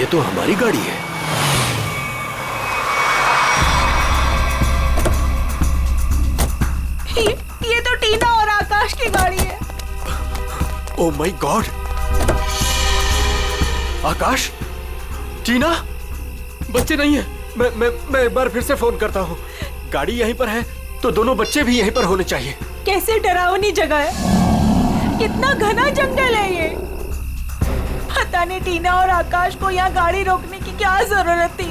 ये तो हमारी गाड़ी है। ये तो टीना और आकाश की गाड़ी है। Oh my God! आकाश, टीना, बच्चे नहीं है। मैं एक बार फिर से फोन करता हूँ। गाड़ी यहीं पर है तो दोनों बच्चे भी यहीं पर होने चाहिए। कैसे डरावनी जगह है, कितना घना जंगल है ये। पता नहीं टीना और आकाश को यहाँ गाड़ी रोकने की क्या जरूरत थी।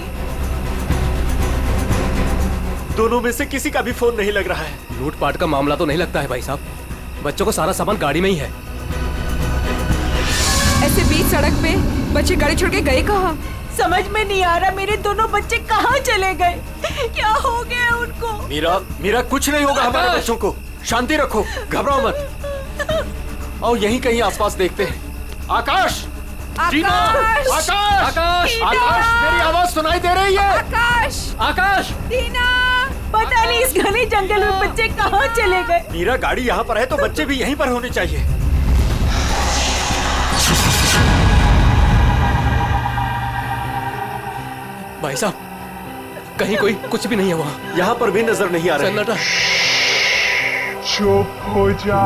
दोनों में से किसी का भी फोन नहीं लग रहा है। लूटपाट का मामला तो नहीं लगता है भाई साहब। बच्चों को सारा सामान गाड़ी में ही है। ऐसे बीच सड़क पे बच्चे गाड़ी छोड़ के गए कहाँ? समझ में नहीं आ रहा मेरे दोनों बच्चे कहाँ चले गए, क्या हो गया उनको। मीरा कुछ नहीं होगा हमारे बच्चों को। शांति रखो, घबराओ मत। आओ यहीं कहीं आसपास देखते हैं। आकाश, टीना, आकाश, आकाश, आकाश, मेरी आवाज सुनाई दे रही है? आकाश, आकाश, टीना, पता नहीं इस घने जंगल में बच्चे कहाँ चले गए। मीरा, गाड़ी यहाँ पर है तो बच्चे भी यहीं पर होने चाहिए। भाई साहब कहीं कोई कुछ भी नहीं है वहाँ। यहाँ पर भी नजर नहीं आ रहा है। सन्नाटा। चुप हो जा।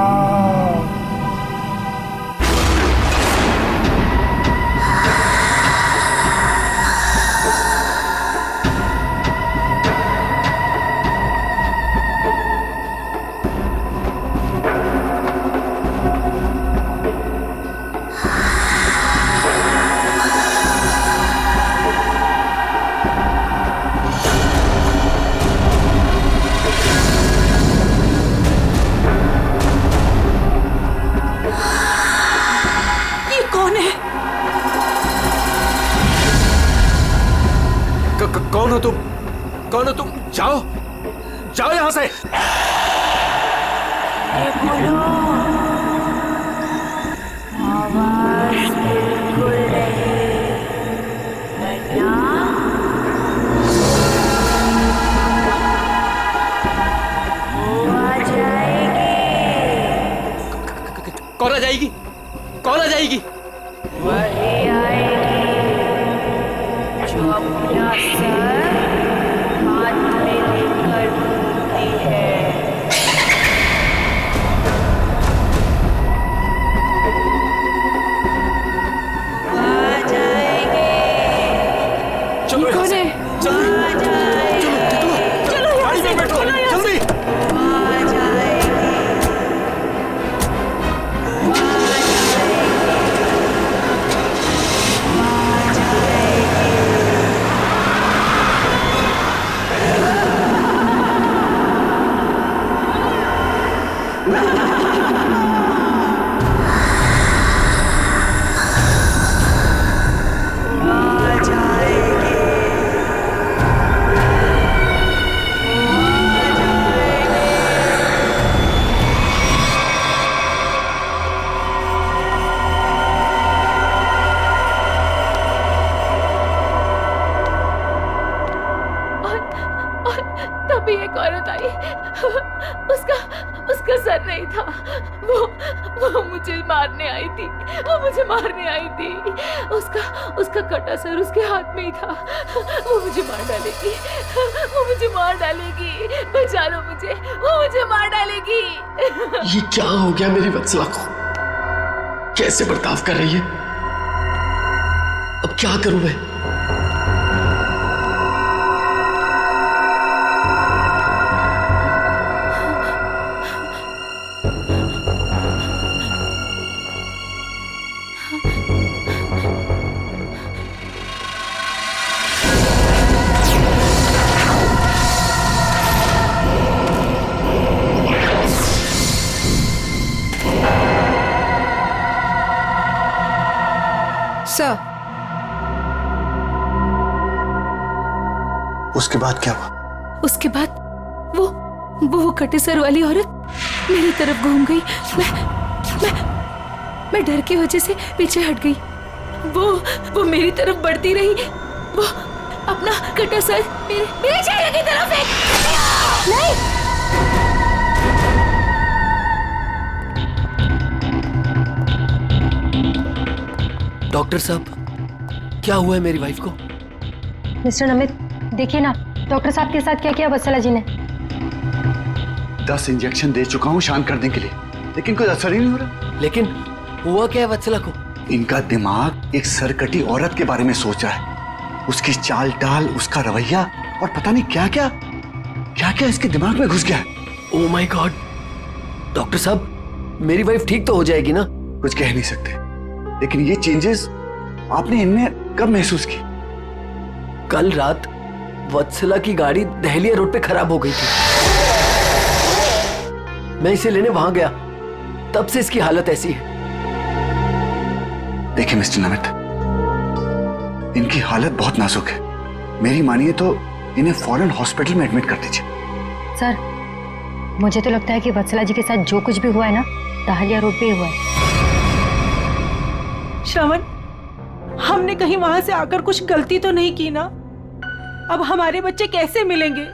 कौन हो तुम? कौन हो तुम? जाओ, जाओ यहां से। कौन आ जाएगी? कौन आ जाएगी? वही आएगी जो अपना सर हाथ में लेकर घूमती है। वो आ जाएगी। चलो कौन है? जल्दी, चलो गाड़ी में बैठो, जल्दी। तभी एक औरत आई। उसका सर नहीं था। वो मुझे मारने आई थी। उसका कटा सर उसके हाथ में ही था। वो मुझे मार डालेगी। बचा लो मुझे, वो मुझे मार डालेगी। ये क्या हो गया मेरी वत्सला को? कैसे बर्ताव कर रही है? अब क्या करूं मैं? सर, उसके बाद क्या हुआ? उसके बाद वो कटे सर वाली औरत मेरी तरफ घूम गई। मैं डर की वजह से पीछे हट गई। वो मेरी तरफ बढ़ती रही। वो अपना कटा सर मेरे चेहरे की तरफ फेंक। नहीं, डॉक्टर साहब क्या हुआ है मेरी वाइफ को? मिस्टर नमित, देखिए ना डॉक्टर साहब के साथ क्या किया वत्सला जी ने। 10 इंजेक्शन दे चुका हूँ शांत करने के लिए, लेकिन कोई असर ही नहीं हो रहा। लेकिन हुआ क्या है वत्सला को? इनका दिमाग एक सरकटी औरत के बारे में सोच रहा है। उसकी चाल टाल, उसका रवैया और पता नहीं क्या क्या इसके दिमाग में घुस गया है। Oh my God! डॉक्टर साहब, मेरी वाइफ ठीक तो हो जाएगी ना? कुछ कह नहीं सकते, लेकिन ये चेंजेस आपने इनमें कब महसूस की? कल रात वत्सला की गाड़ी दहलिया रोड पे खराब हो गई थी। मैं इसे लेने वहां गया, तब से इसकी हालत ऐसी है। देखिए मिस्टर नमित, इनकी हालत बहुत नाजुक है। मेरी मानिए तो इन्हें फौरन हॉस्पिटल में एडमिट कर दीजिए। सर, मुझे तो लगता है कि वत्सला जी के साथ जो कुछ भी हुआ है ना, दहलिया रोड पे ही हुआ है। श्रवण, हमने कहीं वहां से आकर कुछ गलती तो नहीं की ना? अब हमारे बच्चे कैसे मिलेंगे?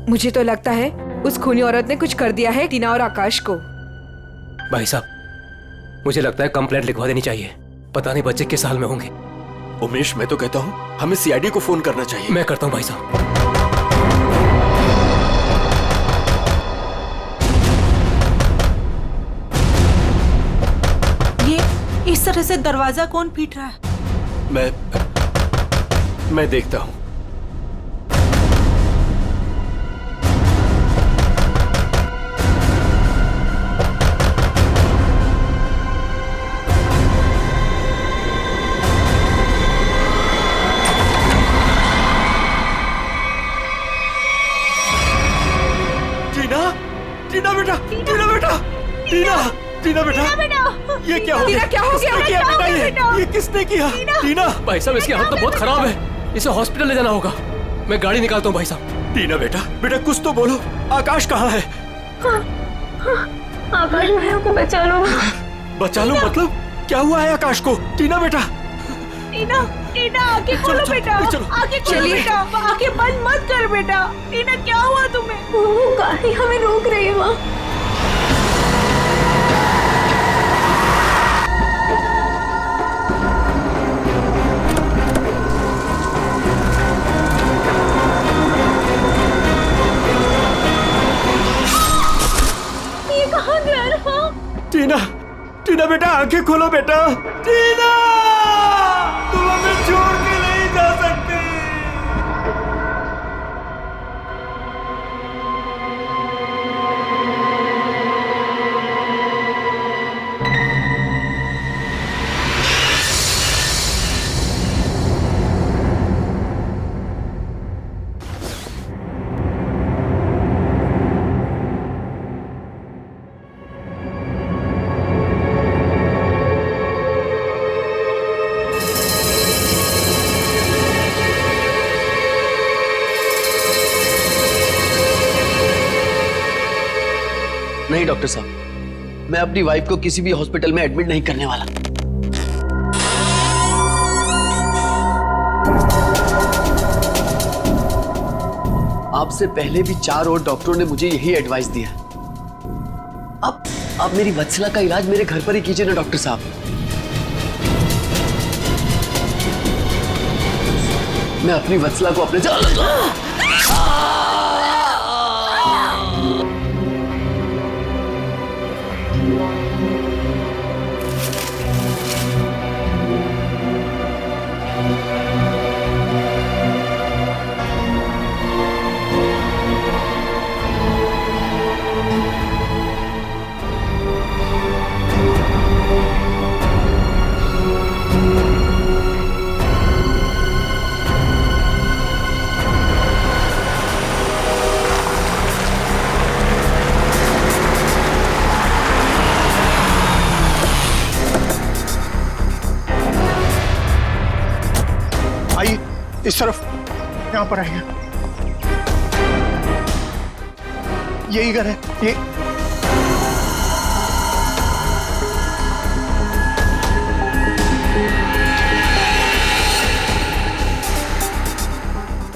मुझे तो लगता है उस खूनी औरत ने कुछ कर दिया है टीना और आकाश को। भाई साहब, मुझे लगता है कंप्लेंट लिखवा देनी चाहिए। पता नहीं बच्चे किस हाल में होंगे। उमेश, मैं तो कहता हूँ हमें सीआईडी को फोन करना चाहिए। मैं करता हूँ भाई साहब। ये इस तरह से दरवाजा कौन पीट रहा है? मैं देखता हूँ। टीना बेटा, ये क्या हो गया? क्या हो गया? किसने किया बेटा? ये किसने किया? टीना भाई साहब, इसकी हालत तो बहुत खराब है। इसे हॉस्पिटल ले जाना होगा। मैं गाड़ी निकालता हूँ भाई साहब। टीना बेटा कुछ तो बोलो। आकाश कहाँ है? आकाश भाइयों को बचा लो। बचा लो मतलब? क्या हुआ है आकाश को? टीना बेटा, टीना आंखें खोलो बेटा, आंखें खोलो बेटा, आंखें बंद मत कर बेटा। टीना, क्या हुआ तुम्हें? वो गाड़ी हमें रोक रही है माँ। ये कहाँ गया रहा? टीना बेटा, आंखें खोलो बेटा। टीना, तुम हमें छोड़ के नहीं जा सकती। नहीं डॉक्टर साहब, मैं अपनी वाइफ को किसी भी हॉस्पिटल में एडमिट नहीं करने वाला। आपसे पहले भी 4 और डॉक्टरों ने मुझे यही एडवाइस दिया। अब मेरी वत्सला का इलाज मेरे घर पर ही कीजिए ना डॉक्टर साहब। मैं अपनी वत्सला को अपने इस तरफ, यहाँ पर आएंगे। यही घर है ये।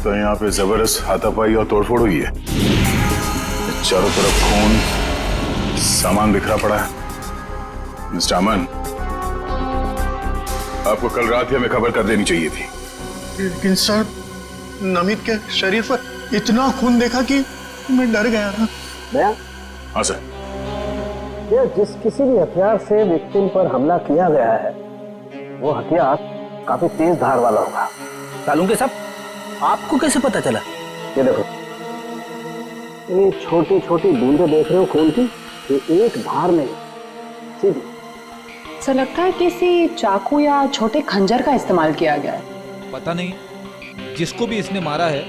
तो यहाँ पे जबरदस्त हाथापाई और तोड़फोड़ हुई है। चारों तरफ खून, सामान बिखरा पड़ा है। मिस्टर अमन, आपको कल रात ही हमें खबर कर देनी चाहिए थी। लेकिन सर, नमित के शरीर पर इतना खून देखा कि मैं डर गया था। हाँ सर। ये जिस किसी भी हथियार से विक्टिम पर हमला किया गया है वो हथियार काफी तेज धार वाला होगा। सालुंके साहब, आपको कैसे पता चला? ये देखो, ये छोटी छोटी बूंदें देख रहे हो खून की, ये एक धार नहीं सीधी। सर लगता है किसी चाकू या छोटे खंजर का इस्तेमाल किया गया है। पता नहीं जिसको भी इसने मारा है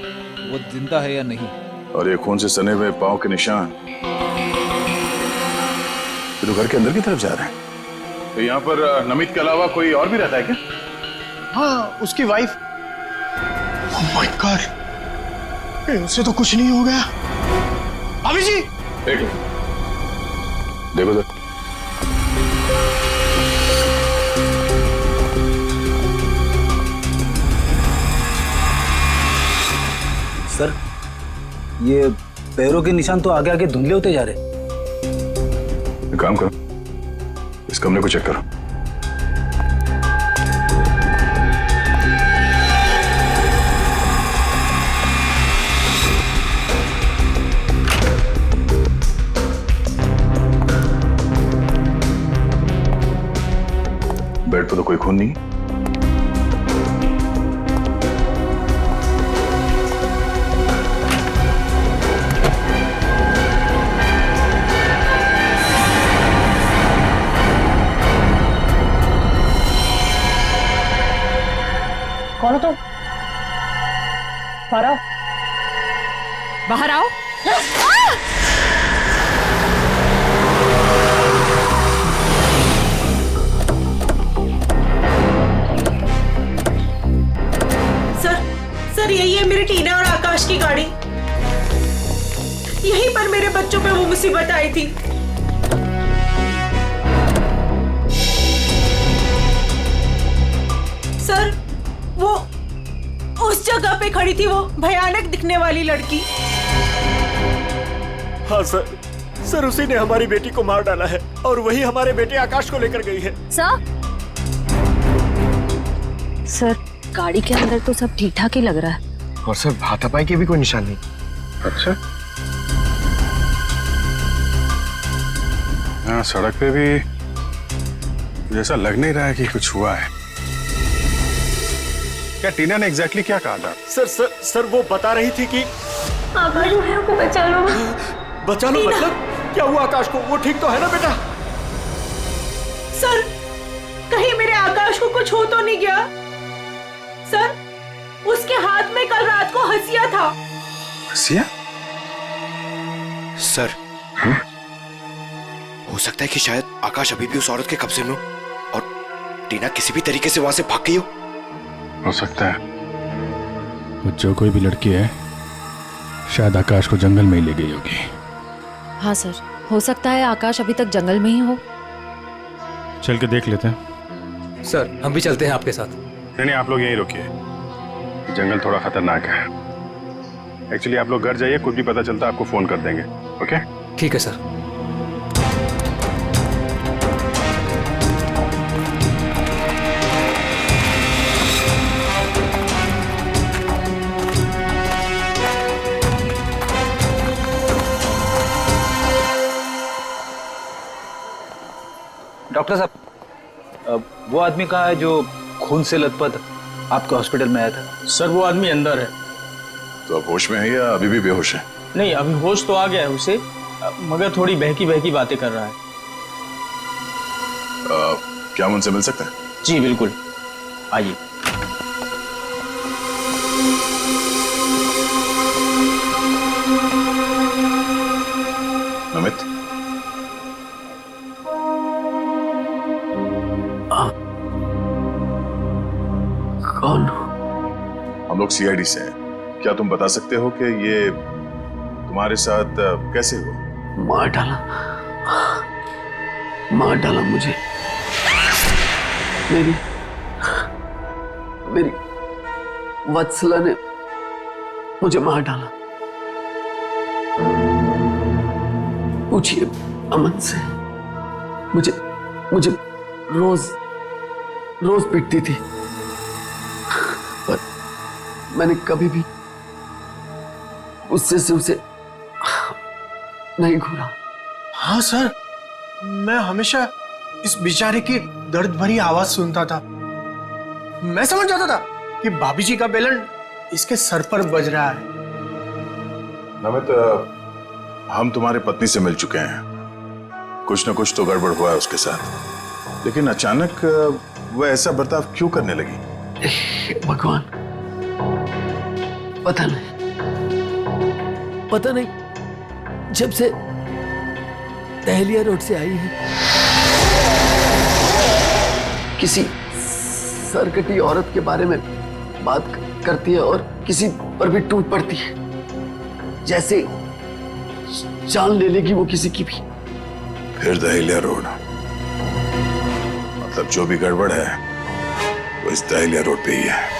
वो जिंदा है या नहीं। और ये खून से सने हुए पांव के निशान तो घर के अंदर की तरफ जा रहे हैं। तो यहाँ पर नमित के अलावा कोई और भी रहता है क्या? हाँ, उसकी वाइफ। ओह माय गॉड, उससे तो कुछ नहीं हो गया। भाभी जी, एक देखो सर। सर, ये पैरों के निशान तो आगे आगे धुंधले होते जा रहे। एक काम करो, इस कमरे को चेक करो। बेड पर तो कोई खून नहीं। कौन हो तुम? बाहर आओ। बाहर आओ। सर यही है मेरी टीना और आकाश की गाड़ी। यहीं पर मेरे बच्चों पे वो मुसीबत आई थी। सर वो उस जगह पे खड़ी थी वो भयानक दिखने वाली लड़की। हाँ सर उसी ने हमारी बेटी को मार डाला है और वही हमारे बेटे आकाश को लेकर गई है। सर गाड़ी के अंदर तो सब ठीक ठाक ही लग रहा है। और सर हाथापाई के भी कोई निशान नहीं। अच्छा, हाँ सड़क पे भी जैसा लग नहीं रहा है कि कुछ हुआ है। क्या टीना ने एग्जैक्टली क्या कहा था? सर वो बता रही थी कि आकाश को बचा लो। बचा लो मतलब क्या हुआ आकाश को? वो ठीक तो है ना बेटा? सर कहीं मेरे आकाश को कुछ हो तो नहीं गया? सर उसके हाथ में कल रात को हंसिया था। हंसिया? सर हो सकता है कि शायद आकाश अभी भी उस औरत के कब्जे में हो और टीना किसी भी तरीके से वहां से भाग गई हो सकता है। वो जो कोई भी लड़की है शायद आकाश को जंगल में ही ले गई होगी। हाँ सर, हो सकता है आकाश अभी तक जंगल में ही हो। चल के देख लेते हैं। सर हम भी चलते हैं आपके साथ। नहीं, आप लोग यहीं रुकिए, जंगल थोड़ा खतरनाक है। एक्चुअली आप लोग घर जाइए, कुछ भी पता चलता आपको फोन कर देंगे। ओके? ठीक है सर। डॉक्टर साहब, वो आदमी कहाँ है जो खून से लथपथ आपके हॉस्पिटल में आया था? सर वो आदमी अंदर है। तो अब होश में है या अभी भी बेहोश है? नहीं, अभी होश तो आ गया है उसे, मगर थोड़ी बहकी बहकी बातें कर रहा है। क्या हम उनसे मिल सकते हैं? जी बिल्कुल, आइए। नमित, कौन? हम लोग सीआईडी से हैं। क्या तुम बता सकते हो कि ये तुम्हारे साथ कैसे हुआ? मार डाला मुझे। मेरी वत्सला ने मुझे मार डाला। पूछिए अमन से। मुझे रोज पिटती थी, पर मैंने कभी भी उससे उसे नहीं घूरा। हाँ सर, मैं हमेशा इस बेचारे की दर्द भरी आवाज सुनता था। मैं समझ जाता था कि भाभी जी का बेलन इसके सर पर बज रहा है। नमित, हम तुम्हारी पत्नी से मिल चुके हैं। कुछ न कुछ तो गड़बड़ हुआ है उसके साथ, लेकिन अचानक वह ऐसा बर्ताव क्यों करने लगी? भगवान, पता नहीं, जब से दहलिया रोड से आई है किसी सरकटी औरत के बारे में बात करती है और किसी पर भी टूट पड़ती है, जैसे जान ले लेगी वो किसी की भी। फिर दहलिया रोड, मतलब जो भी गड़बड़ है वो इस दहलिया रोड पे ही है।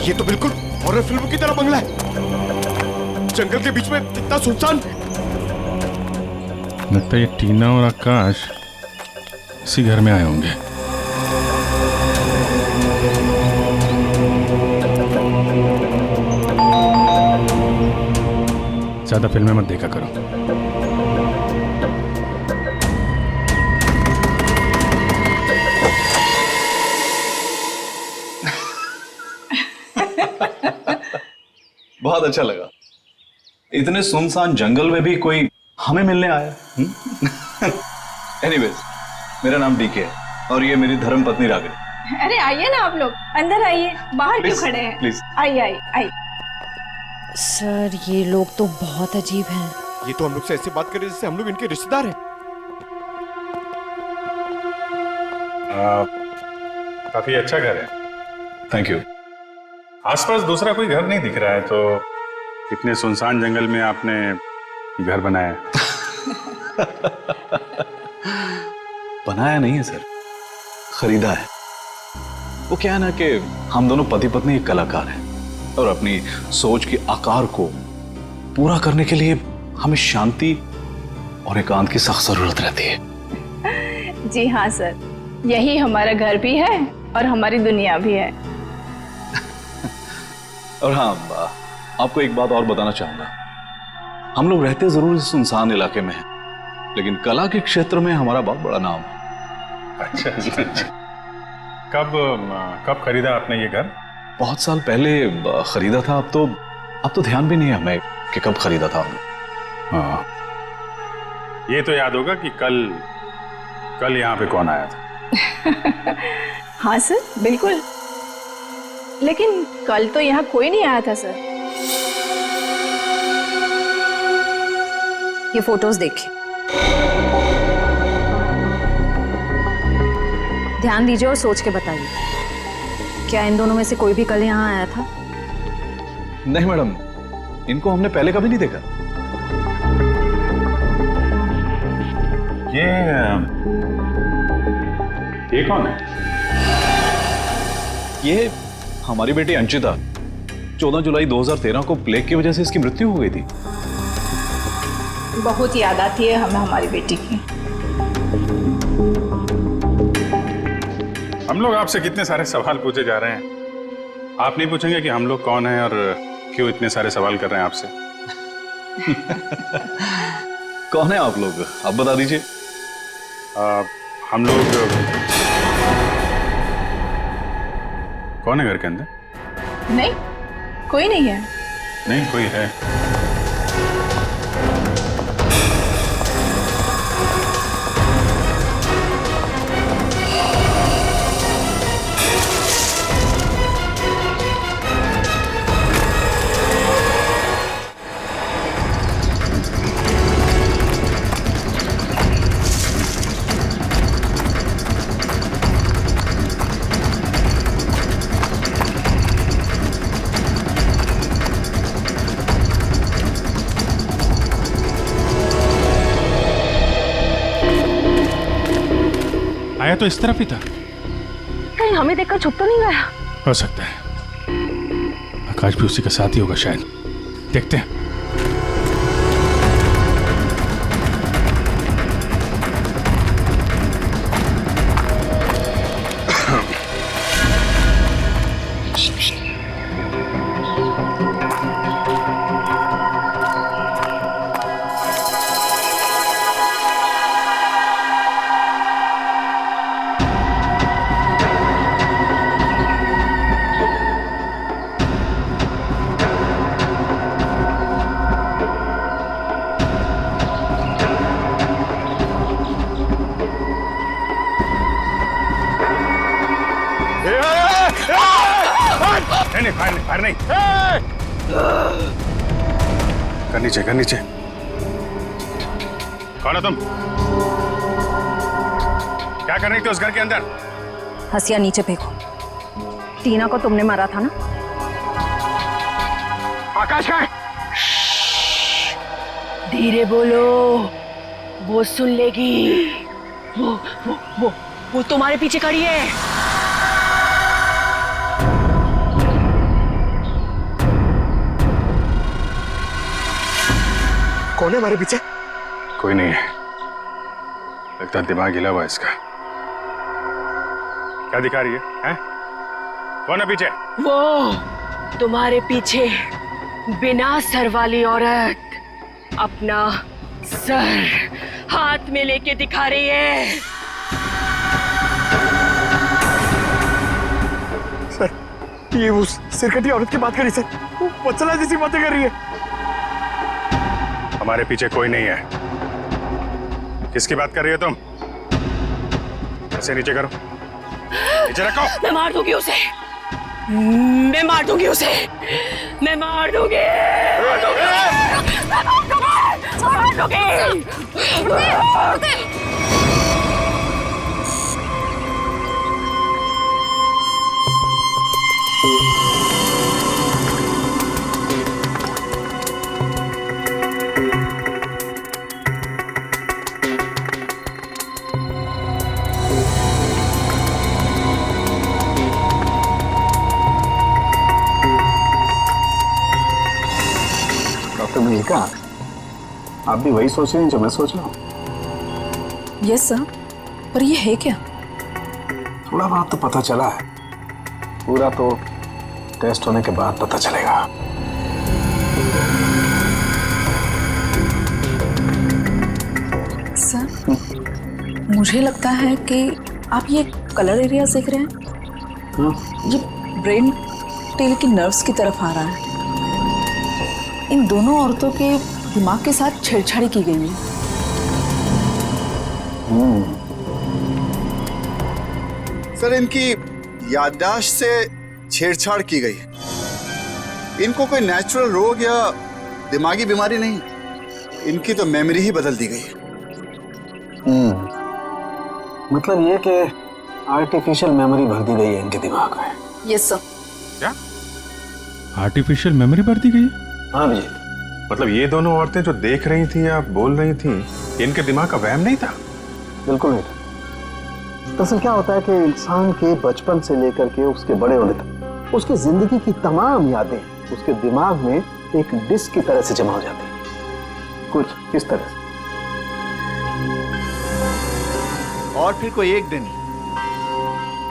ये तो बिल्कुल हॉरर फिल्म की तरह बंगला है, जंगल के बीच में इतना सुनसान। लगता है ये टीना और आकाश इसी घर में आए होंगे। ज्यादा फिल्में मत देखा करो। बहुत अच्छा लगा, इतने सुनसान जंगल में भी कोई हमें मिलने आया। एनीवेज, मेरा नाम डीके है और ये मेरी धर्म पत्नी रागिनी। अरे आइए ना आप लोग, अंदर आइए, बाहर क्यों खड़े हैं? प्लीज आइए आइए आइए। सर, ये लोग तो बहुत अजीब हैं। ये तो हम लोग से ऐसे बात कर रहे जैसे हम लोग इनके रिश्तेदार हैं। काफी अच्छा घर है। Thank you. आसपास दूसरा कोई घर नहीं दिख रहा है, तो इतने सुनसान जंगल में आपने घर बनाया? बनाया नहीं है सर, खरीदा है। वो क्या है ना कि हम दोनों पति पत्नी एक कलाकार हैं और अपनी सोच के आकार को पूरा करने के लिए हमें शांति और एकांत की सख्त जरूरत रहती है। जी हाँ सर, यही हमारा घर भी है और हमारी दुनिया भी है। और हाँ, आपको एक बात और बताना चाहूंगा। हम लोग रहते जरूर इस सुनसान इलाके में हैं, लेकिन कला के क्षेत्र में हमारा बहुत बड़ा नाम है। अच्छा। कब खरीदा आपने ये घर? बहुत साल पहले खरीदा था। अब तो ध्यान भी नहीं है हमें कि कब खरीदा था हमने। हाँ, ये तो याद होगा कि कल यहाँ पे कौन आया था? हाँ सर, बिल्कुल, लेकिन कल तो यहाँ कोई नहीं आया था सर। ये फोटोज देखिए, ध्यान दीजिए और सोच के बताइए, क्या इन दोनों में से कोई भी कल यहाँ आया था? नहीं मैडम, इनको हमने पहले कभी नहीं देखा। ये कौन है? ये हमारी बेटी अंशिता। 14 जुलाई 2013 को प्लेग की वजह से इसकी मृत्यु हो गई थी। बहुत याद आती है हमें हमारी बेटी की। हम लोग आपसे कितने सारे सवाल पूछे जा रहे हैं, आप नहीं पूछेंगे कि हम लोग कौन हैं और क्यों इतने सारे सवाल कर रहे हैं आपसे? कौन है आप लोग, आप बता दीजिए। हम लोग कौन है घर के अंदर? नहीं, कोई नहीं है। नहीं, कोई है। तो इस तरफ ही था। कहीं हमें देखकर छुप तो नहीं गया? हो सकता है आकाश भी उसी का साथी होगा शायद। देखते हैं। नहीं, फायर नहीं। कर नीचे। कौन है तुम? क्या कर रही थी उस घर के अंदर? हसिया नीचे फेंको। टीना को तुमने मारा था ना? आकाश का? धीरे बोलो, वो सुन लेगी। वो तुम्हारे पीछे खड़ी है। कौन है हमारे पीछे? कोई नहीं है, लगता दिमाग हिला हुआ इसका। क्या दिखा रही है? कौन है पीछे? वो तुम्हारे पीछे बिना सर वाली औरत अपना सर हाथ में लेके दिखा रही है। सर, ये उस सिरकटी औरत की बात कर रही सर, वो वत्सला जैसी बातें कर रही है। हमारे पीछे कोई नहीं है। किसकी बात कर रही हो तुम? ऐसे नीचे करो, नीचे रखो। मैं मार दूंगी उसे, मैं मार दूंगी उसे, मैं मार दूंगी। डॉक्टर मल्लिका, आप भी वही सोच रही हैं जो मैं सोच रहा हूँ? यस सर, पर ये है क्या? थोड़ा बहुत तो पता चला है, पूरा तो टेस्ट होने के बाद पता चलेगा। सर, मुझे लगता है कि आप ये कलर एरिया देख रहे हैं। ये ब्रेन टेल की नर्व्स की तरफ आ रहा है। इन दोनों औरतों के दिमाग के साथ छेड़छाड़ी की गई है। सर, इनकी याददाश्त से छेड़छाड़ की गई है। इनको कोई नेचुरल रोग या दिमागी बीमारी नहीं, इनकी तो मेमोरी ही बदल दी गई है। मतलब ये कि आर्टिफिशियल मेमोरी भर दी गई है इनके दिमाग में। Yes sir. क्या आर्टिफिशियल मेमोरी भर दी गई? हाँ विजय, मतलब ये दोनों औरतें जो देख रही थी या बोल रही थी, इनके दिमाग का वहम नहीं था? बिल्कुल नहीं था। दरअसल क्या होता है कि इंसान के बचपन से लेकर के उसके बड़े होने तक उसकी जिंदगी की तमाम यादें उसके दिमाग में एक डिस्क की तरह से जमा हो जाती है, कुछ इस तरह से। और फिर कोई एक दिन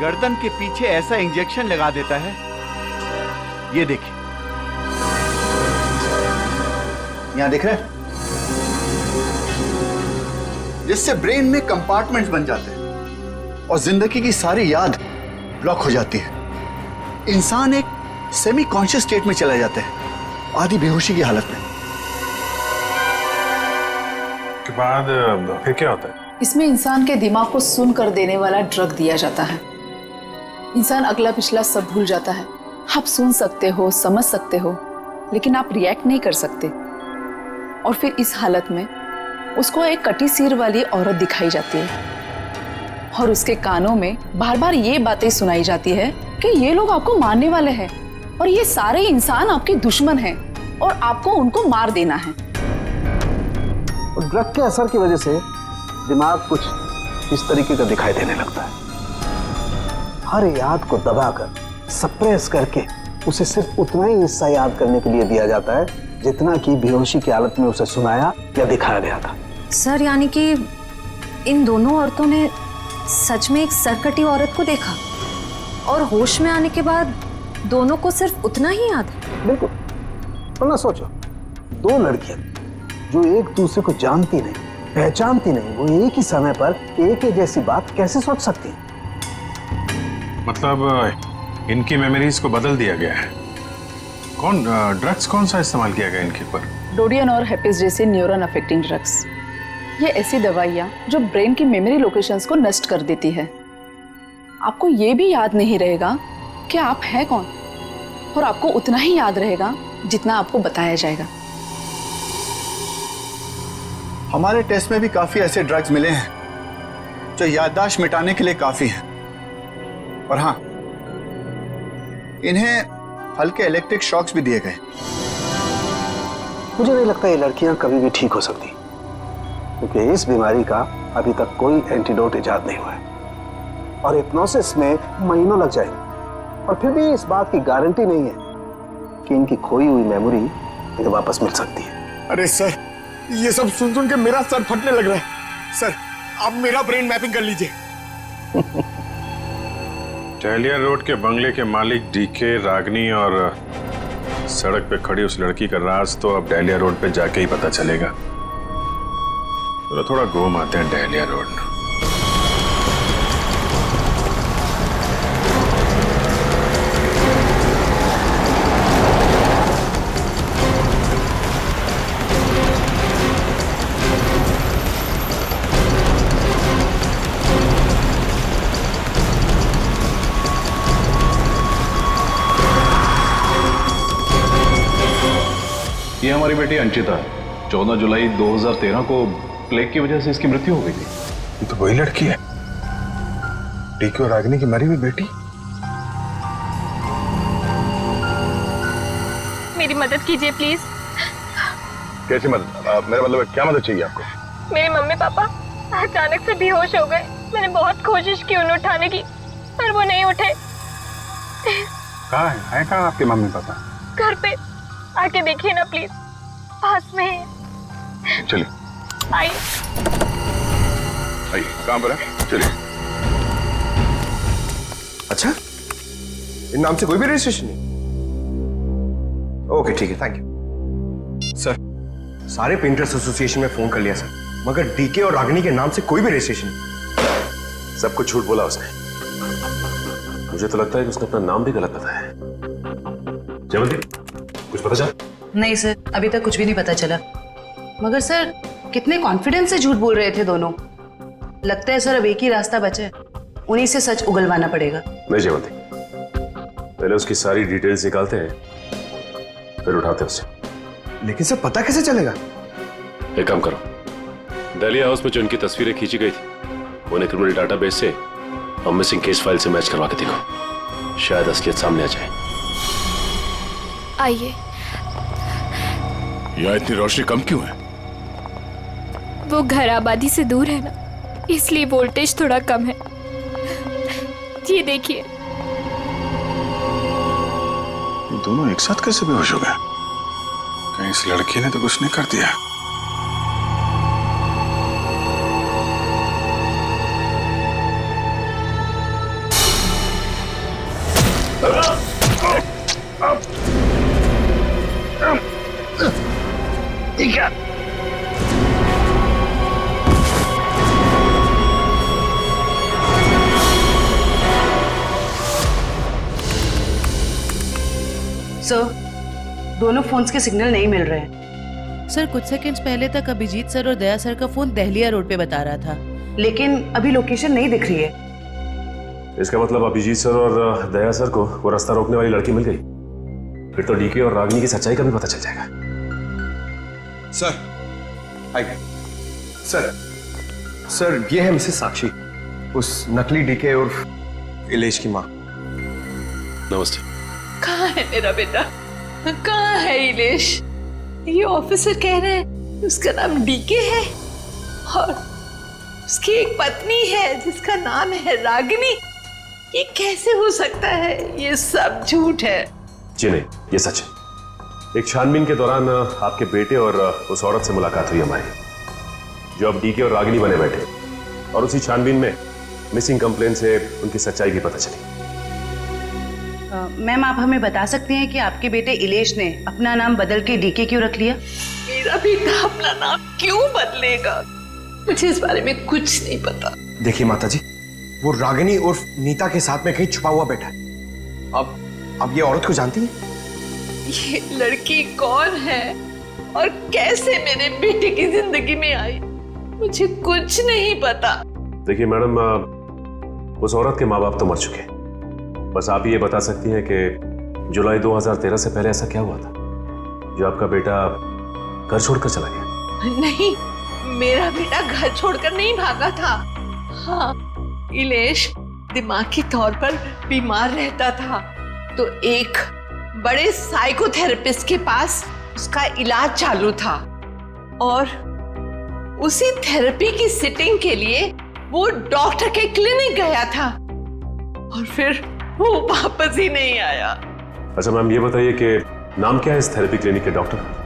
गर्दन के पीछे ऐसा इंजेक्शन लगा देता है, ये देखिए, यहां देख रहे हैं, जिससे ब्रेन में कंपार्टमेंट्स बन जाते हैं और जिंदगी की सारी याद ब्लॉक हो जाती है। इंसान एक सेमी कॉन्शियस स्टेट में चला जाता है, आधी बेहोशी की हालत में। के बाद फिर क्या होता है? इसमें इंसान के दिमाग को सुन कर देने वाला ड्रग दिया जाता है। इंसान अगला पिछला सब भूल जाता है। आप सुन सकते हो, समझ सकते हो, लेकिन आप रिएक्ट नहीं कर सकते। और फिर इस हालत में उसको एक कटी सिर वाली औरत दिखाई जाती है और उसके कानों में बार बार ये बातें सुनाई जाती है कि ये लोग आपको मारने वाले हैं और ये सारे इंसान आपके दुश्मन हैं और आपको उनको मार देना है। और ड्रग के असर की वजह से दिमाग कुछ इस तरीके का दिखाई देने लगता है। हर याद को दबाकर, सप्रेस करके उसे सिर्फ उतना ही हिस्सा याद करने के लिए दिया जाता है जितना कि बेहोशी की हालत में उसे सुनाया या दिखाया गया था। सर यानी कि इन दोनों औरतों ने सच में एक सरकटी औरत को देखा और होश में आने के बाद दोनों को सिर्फ उतना ही याद है। बिल्कुल। वरना सोचो, दो लड़कियां जो एक दूसरे को जानती नहीं, पहचानती नहीं, वो एक ही समय पर एक ही जैसी बात कैसे सोच सकती हैं? मतलब इनकी मेमोरीज को बदल दिया गया है। ड्रग्स कौन सा इस्तेमाल किया गया इनके ऊपर? डोडियन और हेपिस जैसे न्यूरॉन अफेक्टिंग ड्रग्स। ये ऐसी दवाइयाँ जो ब्रेन की मेमोरी लोकेशंस को नष्ट कर देती है। आपको ये भी याद नहीं रहेगा कि आप हैं कौन, और आपको उतना ही याद रहेगा जितना आपको बताया जाएगा। हमारे टेस्ट में भी काफी ऐसे ड्रग्स मिले हैं जो याददाश्त मिटाने के लिए काफी हैं। और हाँ, इन्हें हल्के इलेक्ट्रिक शॉक्स भी दिए गए। मुझे नहीं लगता ये लड़कियां कभी भी ठीक हो सकती, क्योंकि इस बीमारी का अभी तक कोई एंटीडोट इजाद नहीं हुआ है और हिप्नोसिस में महीनों लग जाएंगे। और फिर भी इस बात की गारंटी नहीं है कि इनकी खोई हुई मेमोरी इन्हें वापस मिल सकती है। अरे सर, ये सब सुन सुन के मेरा सर फटने लग रहा है। सर, आप मेरा ब्रेन मैपिंग कर लीजिए। डहलिया रोड के बंगले के मालिक डीके, रागनी और सड़क पे खड़ी उस लड़की का राज तो अब डहलिया रोड पे जाके ही पता चलेगा। तो थोड़ा घूम आते हैं डहलिया रोड। ये हमारी बेटी अंचिता 14 जुलाई 2013 को प्लेग की वजह से इसकी मृत्यु हो गई थी। ये तो वही लड़की है, डीके और रागिनी की मरी हुई बेटी। मेरी मदद कीजिए प्लीज। कैसी मदद? मेरा मतलब क्या मदद चाहिए आपको? मेरे मम्मी पापा अचानक से बेहोश हो गए। मैंने बहुत कोशिश की उन्हें उठाने की, पर वो नहीं उठे। कहाँ है कहाँ आपके मम्मी पापा? घर पे आके देखिए ना प्लीज, पास में है। चलिए आइए। कहाँ पर है? चलिए। अच्छा, इन नाम से कोई भी रजिस्ट्रेशन नहीं? ओके ठीक है, थैंक यू सर। सारे पेंटर्स एसोसिएशन में फोन कर लिया सर, मगर डीके और रागिनी के नाम से कोई भी रजिस्ट्रेशन नहीं। सब कुछ झूठ बोला उसने। मुझे तो लगता है कि उसने अपना नाम भी गलत बताया है। जयवंती, कुछ पता चला? नहीं सर, अभी तक कुछ भी नहीं पता चला। मगर सर, कितने कॉन्फिडेंस से झूठ बोल रहे थे दोनों। लगता है सर अब एक ही रास्ता बचा है, उन्हीं से सच उगलवाना पड़ेगा। नहीं जयवंती, पहले उसकी सारी डिटेल्स निकालते हैं, फिर उठाते हैं उसे। लेकिन सर पता कैसे चलेगा? एक काम करो, डहलिया हाउस में जो उनकी तस्वीरें खींची गई थी उन्हें क्रिमिनल डाटाबेस से और मिसिंग केस फाइल से मैच करवा के देखो, शायद असलियत सामने आ जाए। आइए। यहाँ इतनी रोशनी कम क्यों है? वो घर आबादी से दूर है ना, इसलिए वोल्टेज थोड़ा कम है। ये देखिए। दोनों एक साथ कैसे बेहोश हो गए? कहीं इस लड़की ने तो कुछ नहीं कर दिया? सर, दोनों फोन्स के सिग्नल नहीं मिल रहे हैं। सर, कुछ सेकंड्स पहले तक अभिजीत सर और दया सर का फोन दहलिया रोड पे बता रहा था, लेकिन अभी लोकेशन नहीं दिख रही है। इसका मतलब अभिजीत सर और दया सर को वो रास्ता रोकने वाली लड़की मिल गई। फिर तो डीके और रागिनी की सच्चाई का भी पता चल जाएगा। सर, आइए। सर ये है मिसेस साक्षी, उस नकली डीके और इलेश की माँ। नमस्ते। कहाँ है मेरा बेटा? कहाँ है इलेश? ये ऑफिसर कह रहे हैं उसका नाम डीके है और उसकी एक पत्नी है जिसका नाम है रागिनी। ये कैसे हो सकता है? ये सब झूठ है। जी नहीं, ये सच है। एक छानबीन के दौरान आपके बेटे और उस औरत से मुलाकात हुई हमारी, जो अब डीके और रागिनी बने बैठे, और उसी छानबीन में मिसिंग कंप्लेन से उनकी सच्चाई भी पता चली। मैम, आप हमें बता सकते हैं कि आपके बेटे इलेश ने अपना नाम बदल के डीके क्यों रख लिया? मेरा बेटा अपना नाम क्यों बदलेगा? मुझे इस बारे में कुछ नहीं पता। देखिए माताजी, वो रागिनी उर्फ नीता के साथ में कहीं छुपा हुआ बैठा है। अब ये औरत को जानती है? ये लड़की कौन है और कैसे मेरे बेटे की जिंदगी में आई, मुझे कुछ नहीं पता। देखिए मैडम, उस औरत के माँ बाप तो मर चुके हैं। बस आप ये बता सकती हैं कि जुलाई 2013 से पहले ऐसा क्या हुआ था जो आपका बेटा घर छोड़कर चला गया? नहीं, मेरा बेटा घर छोड़कर नहीं भागा था। हाँ, इलेश दिमागी तौर पर बीमार रहता था, तो एक बड़े साइकोथेरेपिस्ट के पास उसका इलाज चालू था, और उसी थेरेपी की सिटिंग के लिए वो डॉक्टर के क्लिनिक गया था, और फिर वो वापस ही नहीं आया। अच्छा मैम, ये बताइए कि नाम क्या है इस थेरेपी क्लिनिक के डॉक्टर का?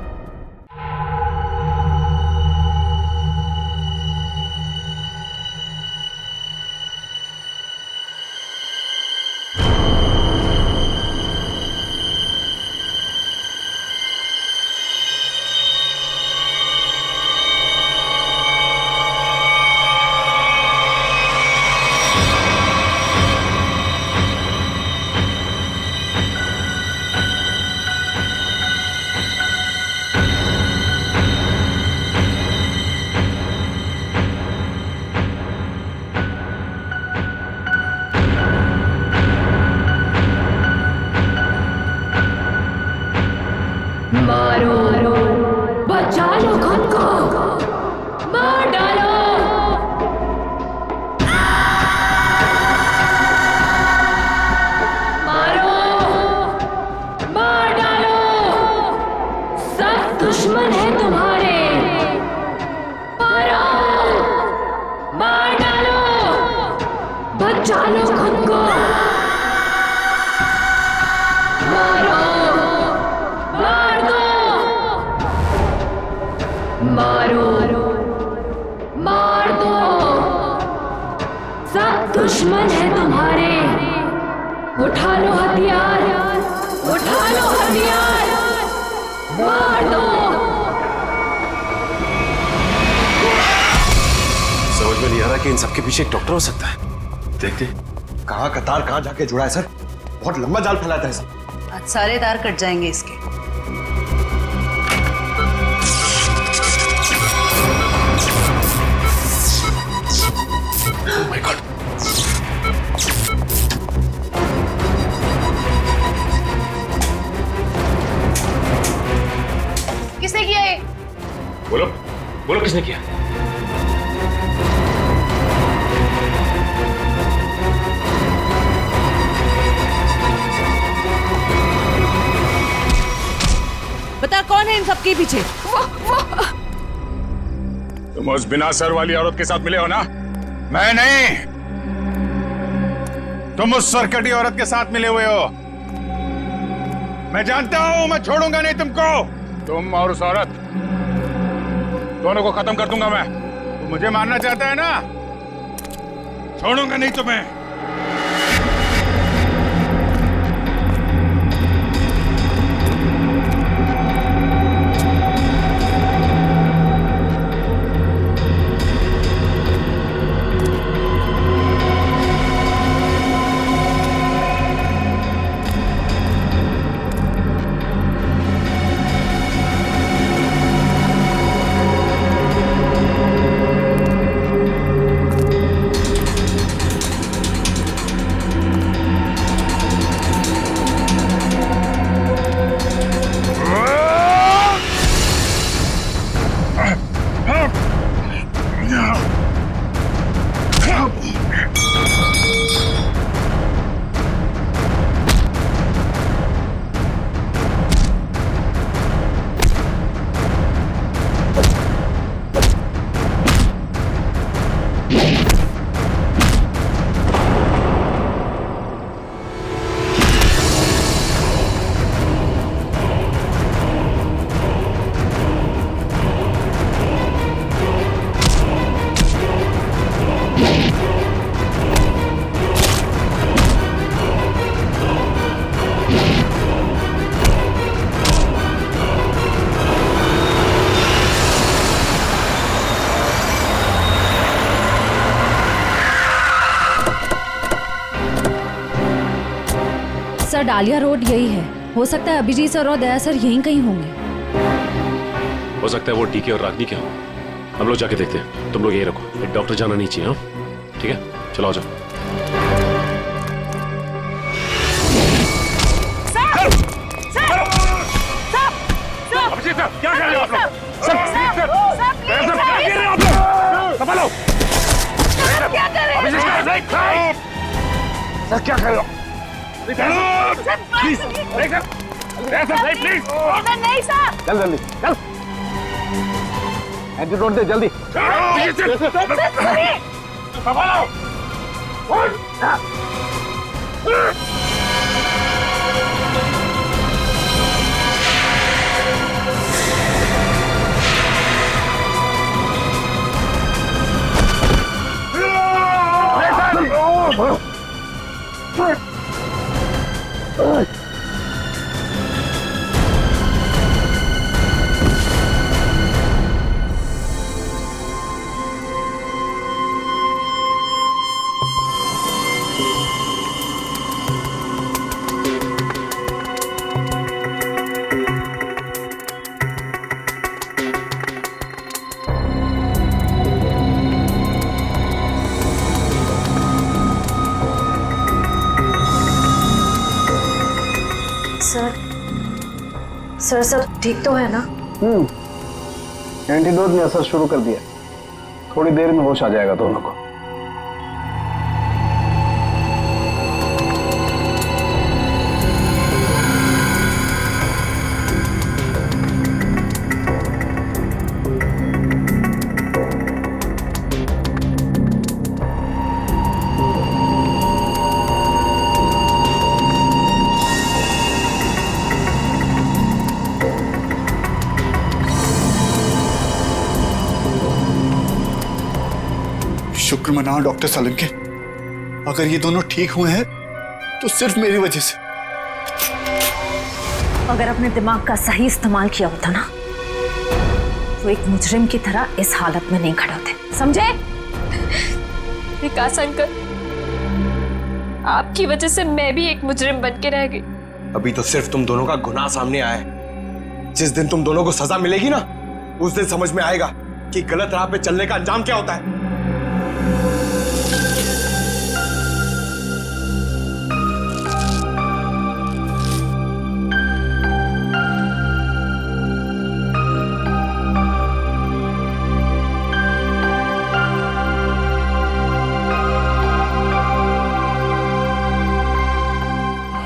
दुश्मन है तुम्हारे, उठा लो हथियार, उठा लो हथियार, मार दो। समझ में नहीं आ रहा कि इन सबके पीछे एक डॉक्टर हो सकता है। देखते कहाँ का तार कहाँ जाके जुड़ा है सर। बहुत लंबा जाल फैलाता है सर। आज सारे तार कट जाएंगे इसके। Oh my God. किसने किया ये? बोलो बोलो, किसने किया? बता कौन है इन सबके पीछे? तुम उस बिना सर वाली औरत के साथ मिले हो ना? मैं नहीं, तुम उस सरकटी औरत के साथ मिले हुए हो। मैं जानता हूं, मैं छोड़ूंगा नहीं तुमको। तुम और उस औरत दोनों को खत्म कर दूंगा मैं। तुम मुझे मारना चाहता है ना? छोड़ूंगा नहीं तुम्हें। सर डालिया रोड यही है। हो सकता है अभिजीत सर और दया सर यहीं कहीं होंगे। हो सकता है वो डीके और रागनी क्या हो। हम लोग जाके देखते हैं, तुम लोग यहीं रखो, एक डॉक्टर जाना नहीं चाहिए। हाँ ठीक है, चलो आ जाओ। अभिजीत सर, क्या कर रहे हो आप लोग? संभालो। क्या कर रहे अभिजीत सर, सर क्या कर रहे हो? Please, please. नहीं सर। चल जल्दी चल, एंटीडोट दे जल्दी। संभालो। सर सब ठीक तो है ना? एंटीडोट ने असर शुरू कर दिया, थोड़ी देर में होश आ जाएगा दोनों को। शुक्र मनाओ डॉक्टर सालुंके, अगर ये दोनों ठीक हुए हैं तो सिर्फ मेरी वजह से। अगर अपने दिमाग का सही इस्तेमाल किया होता ना तो एक मुजरिम की तरह इस हालत में नहीं खड़े होते, समझे? विकास अंकल, आपकी वजह से मैं भी एक मुजरिम बन के रह गई। अभी तो सिर्फ तुम दोनों का गुनाह सामने आया है। जिस दिन तुम दोनों को सजा मिलेगी ना, उस दिन समझ में आएगा कि गलत राह पे चलने का अंजाम क्या होता है।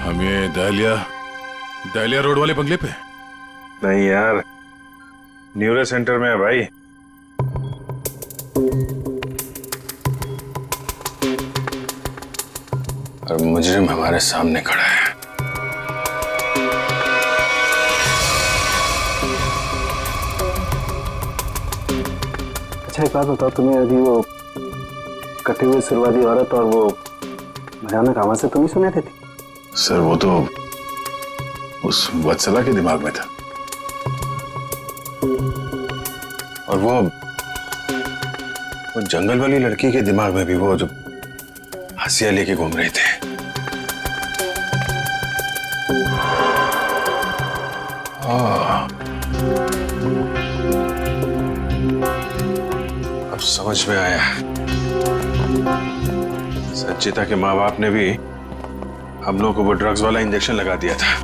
हम ये दहलिया रोड वाले बंगले पे? नहीं यार, न्यूरो सेंटर में है भाई। और मुजरिम हमारे सामने खड़ा है। अच्छा एक बात बताओ, तुम्हें अभी वो कटे हुए सिर वाली औरत और वो भयानक आवाज से तुम ही सुने थे? सर वो तो उस वत्सला के दिमाग में था, और वो जंगल वाली लड़की के दिमाग में भी, वो जो हंसिया लेके घूम रहे थे। अब समझ में आया, संचिता के माँ बाप ने भी हम लोगों को वो ड्रग्स वाला इंजेक्शन लगा दिया था,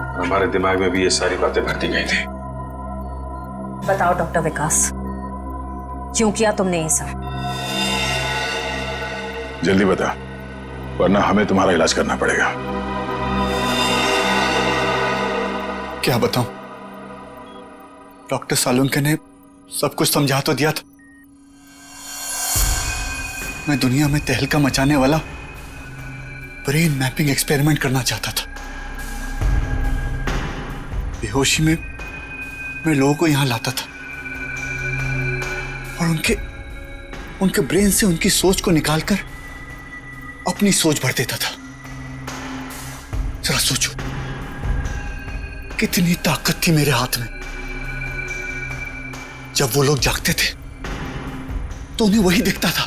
और हमारे दिमाग में भी ये सारी बातें भरती गई थी। बताओ डॉक्टर विकास, क्यों किया तुमने ये सब? जल्दी बता, वरना हमें तुम्हारा इलाज करना पड़ेगा। क्या बताऊं, डॉक्टर सालुंके ने सब कुछ समझा तो दिया था। मैं दुनिया में तहलका मचाने वाला ब्रेन मैपिंग एक्सपेरिमेंट करना चाहता था। बेहोशी में मैं लोगों को यहां लाता था और उनके ब्रेन से उनकी सोच को निकालकर अपनी सोच भर देता था। जरा सोचो, कितनी ताकत थी मेरे हाथ में। जब वो लोग जागते थे तो उन्हें वही दिखता था,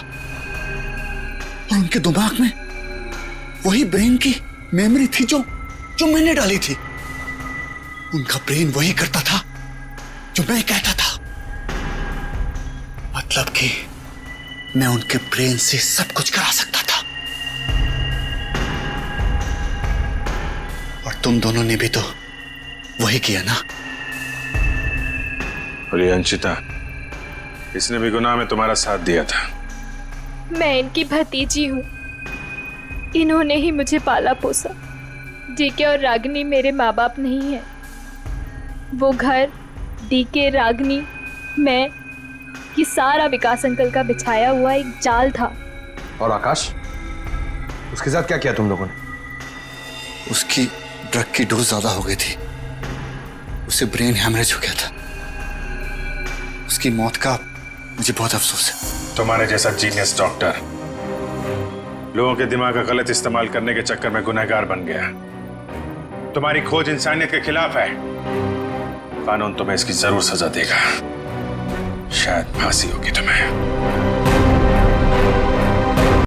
और उनके दिमाग में वही ब्रेन की मेमोरी थी जो जो मैंने डाली थी। उनका ब्रेन वही करता था जो मैं कहता था। मतलब कि मैं उनके ब्रेन से सब कुछ करा सकता था। और तुम दोनों ने भी तो वही किया ना। और ये अंशिता, इसने भी गुनाह में तुम्हारा साथ दिया था। मैं इनकी भतीजी हूँ, इन्होंने ही मुझे पाला पोसा। डीके और रागिनी मेरे माँ बाप नहीं है। वो घर, डीके, रागिनी, मैं, ये सारा विकास अंकल का बिछाया हुआ एक जाल था। और आकाश, उसके साथ क्या किया तुम लोगों ने? उसकी ड्रग की डोज ज्यादा हो गई थी, उसे ब्रेन हैमरेज हो गया था। उसकी मौत का मुझे बहुत अफसोस है। तुम्हारे जैसा जीनियस डॉक्टर लोगों के दिमाग का गलत इस्तेमाल करने के चक्कर में गुनहगार बन गया। तुम्हारी खोज इंसानियत के खिलाफ है। कानून तुम्हें इसकी जरूर सजा देगा। शायद फांसी होगी तुम्हें।